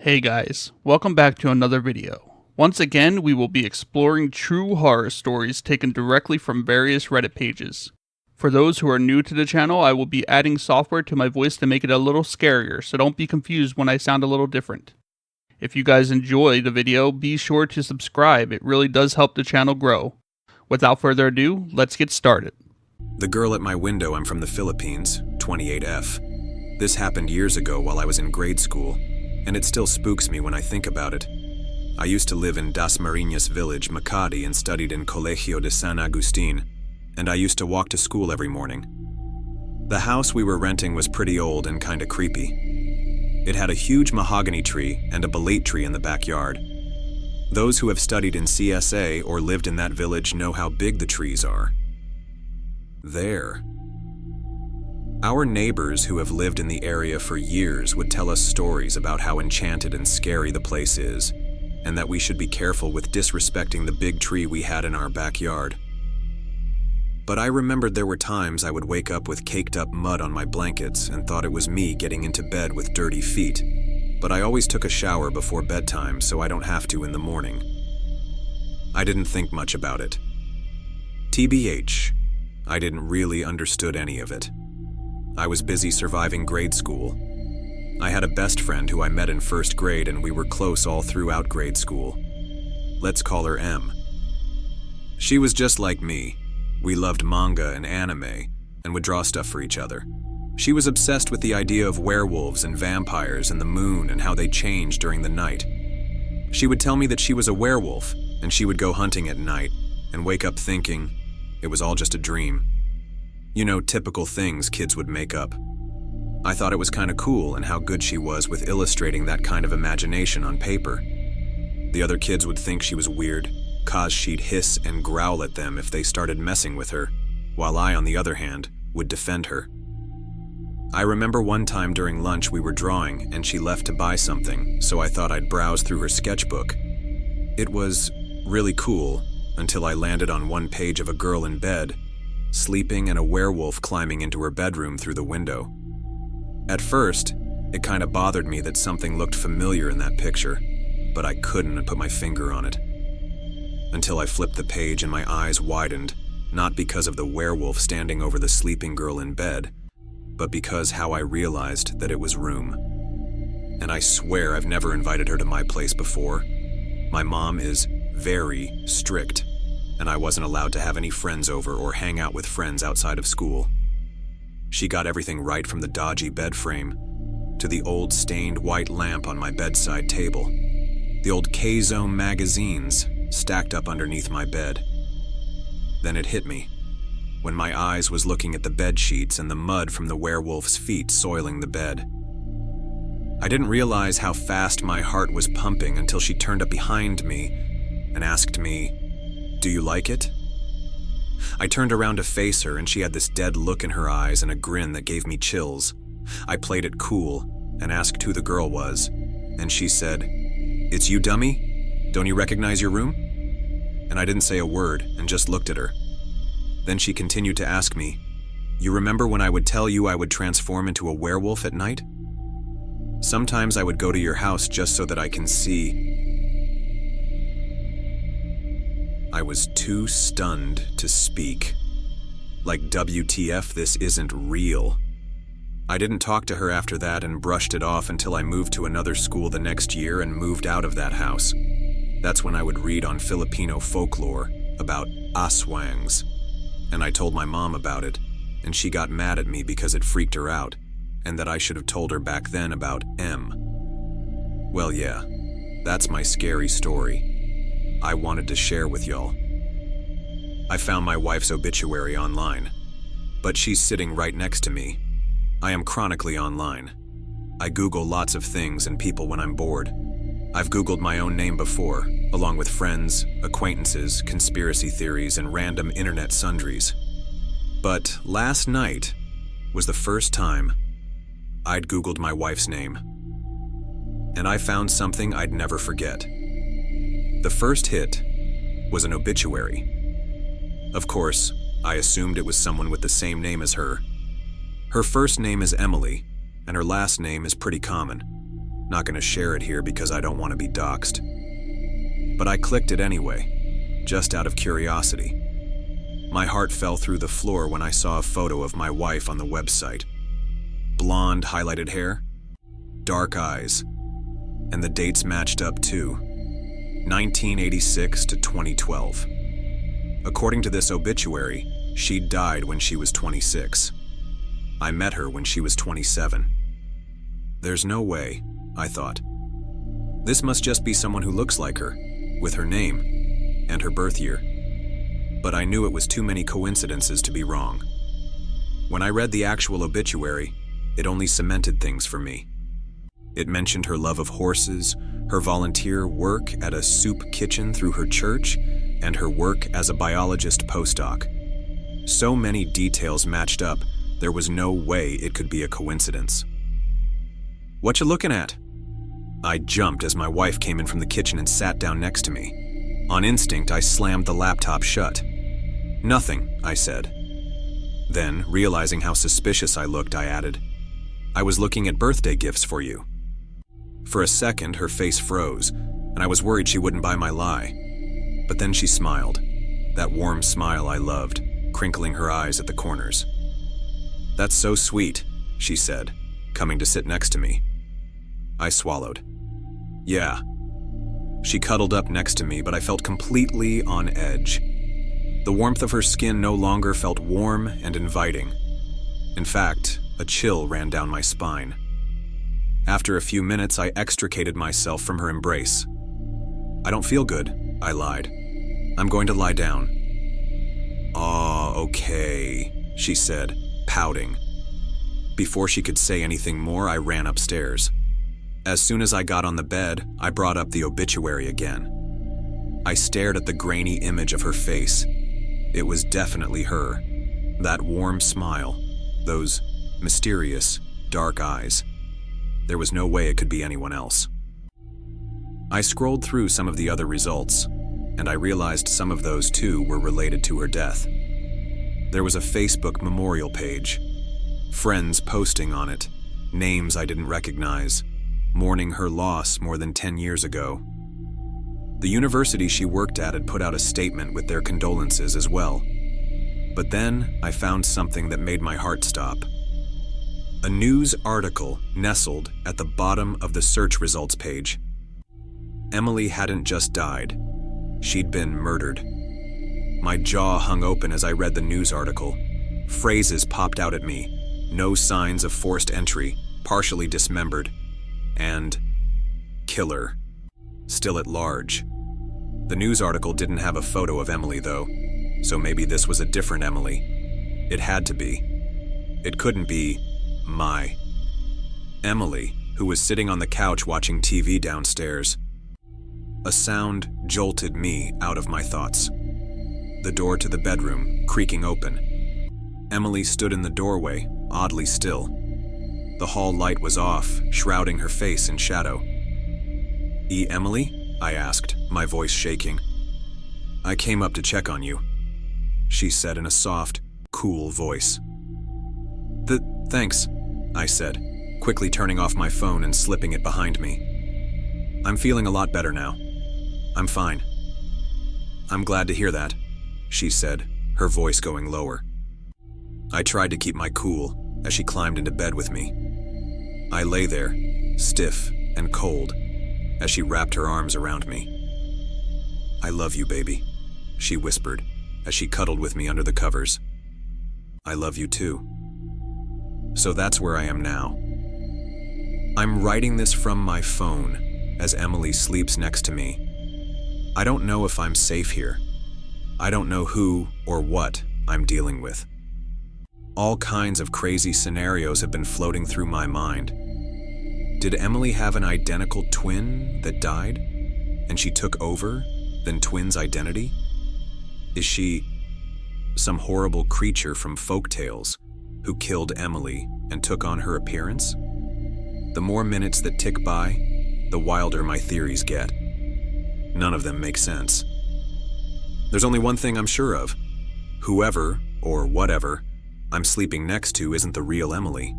Hey guys, welcome back to another video. Once again, we will be exploring true horror stories taken directly from various Reddit pages. For those who are new to the channel, I will be adding software to my voice to make it a little scarier, so don't be confused when I sound a little different. If you guys enjoy the video, be sure to subscribe, it really does help the channel grow. Without further ado, let's get started. The girl at my window, I'm from the Philippines, 28F. This happened years ago while I was in grade school, and it still spooks me when I think about it. I used to live in Dasmariñas village, Makati, and studied in Colegio de San Agustin, and I used to walk to school every morning. The house we were renting was pretty old and kinda creepy. It had a huge mahogany tree and a bolete tree in the backyard. Those who have studied in CSA or lived in that village know how big the trees are. There. Our neighbors who have lived in the area for years would tell us stories about how enchanted and scary the place is, and that we should be careful with disrespecting the big tree we had in our backyard. But I remembered there were times I would wake up with caked up mud on my blankets and thought it was me getting into bed with dirty feet, but I always took a shower before bedtime so I don't have to in the morning. I didn't think much about it. TBH, I didn't really understood any of it. I was busy surviving grade school. I had a best friend who I met in first grade and we were close all throughout grade school. Let's call her M. She was just like me. We loved manga and anime and would draw stuff for each other. She was obsessed with the idea of werewolves and vampires and the moon and how they change during the night. She would tell me that she was a werewolf and she would go hunting at night and wake up thinking it was all just a dream. You know, typical things kids would make up. I thought it was kind of cool and how good she was with illustrating that kind of imagination on paper. The other kids would think she was weird, cause she'd hiss and growl at them if they started messing with her, while I, on the other hand, would defend her. I remember one time during lunch we were drawing and she left to buy something, so I thought I'd browse through her sketchbook. It was really cool until I landed on one page of a girl in bed, sleeping and a werewolf climbing into her bedroom through the window. At first, it kind of bothered me that something looked familiar in that picture, but I couldn't put my finger on it. Until I flipped the page and my eyes widened, not because of the werewolf standing over the sleeping girl in bed, but because how I realized that it was Room. And I swear I've never invited her to my place before. My mom is very strict, and I wasn't allowed to have any friends over or hang out with friends outside of school. She got everything right from the dodgy bed frame to the old stained white lamp on my bedside table, the old K-Zone magazines stacked up underneath my bed. Then it hit me, when my eyes was looking at the bed sheets and the mud from the werewolf's feet soiling the bed. I didn't realize how fast my heart was pumping until she turned up behind me and asked me, "Do you like it?" I turned around to face her and she had this dead look in her eyes and a grin that gave me chills. I played it cool and asked who the girl was, and she said, "It's you, dummy? Don't you recognize your room?" And I didn't say a word and just looked at her. Then she continued to ask me, "You remember when I would tell you I would transform into a werewolf at night? Sometimes I would go to your house just so that I can see." I was too stunned to speak. Like, WTF, this isn't real. I didn't talk to her after that and brushed it off until I moved to another school the next year and moved out of that house. That's when I would read on Filipino folklore about aswangs, and I told my mom about it, and she got mad at me because it freaked her out, and that I should have told her back then about M. Well, yeah, that's my scary story. I wanted to share with y'all. I found my wife's obituary online, but she's sitting right next to me. I am chronically online. I Google lots of things and people when I'm bored. I've Googled my own name before, along with friends, acquaintances, conspiracy theories, and random internet sundries. But last night was the first time I'd Googled my wife's name. And I found something I'd never forget. The first hit was an obituary. Of course, I assumed it was someone with the same name as her. Her first name is Emily, and her last name is pretty common. Not gonna share it here because I don't want to be doxxed. But I clicked it anyway, just out of curiosity. My heart fell through the floor when I saw a photo of my wife on the website. Blonde, highlighted hair, dark eyes, and the dates matched up too. 1986 to 2012. According to this obituary, she died when she was 26. I met her when she was 27. There's no way, I thought. This must just be someone who looks like her, with her name and her birth year. But I knew it was too many coincidences to be wrong. When I read the actual obituary, it only cemented things for me. It mentioned her love of horses, her volunteer work at a soup kitchen through her church, and her work as a biologist postdoc. So many details matched up, there was no way it could be a coincidence. "What you looking at?" I jumped as my wife came in from the kitchen and sat down next to me. On instinct, I slammed the laptop shut. "Nothing," I said. Then, realizing how suspicious I looked, I added, "I was looking at birthday gifts for you." For a second, her face froze, and I was worried she wouldn't buy my lie. But then she smiled, that warm smile I loved, crinkling her eyes at the corners. "That's so sweet," she said, coming to sit next to me. I swallowed. "Yeah." She cuddled up next to me, but I felt completely on edge. The warmth of her skin no longer felt warm and inviting. In fact, a chill ran down my spine. After a few minutes, I extricated myself from her embrace. "I don't feel good," I lied. "I'm going to lie down." "Aw, okay," she said, pouting. Before she could say anything more, I ran upstairs. As soon as I got on the bed, I brought up the obituary again. I stared at the grainy image of her face. It was definitely her. That warm smile, those mysterious, dark eyes. There was no way it could be anyone else. I scrolled through some of the other results, and I realized some of those too were related to her death. There was a Facebook memorial page, friends posting on it, names I didn't recognize, mourning her loss more than 10 years ago. The university she worked at had put out a statement with their condolences as well. But then I found something that made my heart stop. A news article nestled at the bottom of the search results page. Emily hadn't just died. She'd been murdered. My jaw hung open as I read the news article. Phrases popped out at me. No signs of forced entry, partially dismembered, and killer, still at large. The news article didn't have a photo of Emily though, so maybe this was a different Emily. It had to be. It couldn't be my Emily, who was sitting on the couch watching TV downstairs. A sound jolted me out of my thoughts. The door to the bedroom creaking open. Emily stood in the doorway, oddly still. The hall light was off, shrouding her face in shadow. Emily?" I asked, my voice shaking. "I came up to check on you," she said in a soft, cool voice. Thanks," I said, quickly turning off my phone and slipping it behind me. "I'm feeling a lot better now. I'm fine." "I'm glad to hear that," she said, her voice going lower. I tried to keep my cool as she climbed into bed with me. I lay there, stiff and cold, as she wrapped her arms around me. "I love you, baby," she whispered as she cuddled with me under the covers. "I love you too." So that's where I am now. I'm writing this from my phone as Emily sleeps next to me. I don't know if I'm safe here. I don't know who or what I'm dealing with. All kinds of crazy scenarios have been floating through my mind. Did Emily have an identical twin that died, and she took over the twin's identity? Is she some horrible creature from folktales who killed Emily and took on her appearance? The more minutes that tick by, the wilder my theories get. None of them make sense. There's only one thing I'm sure of. Whoever, or whatever, I'm sleeping next to isn't the real Emily.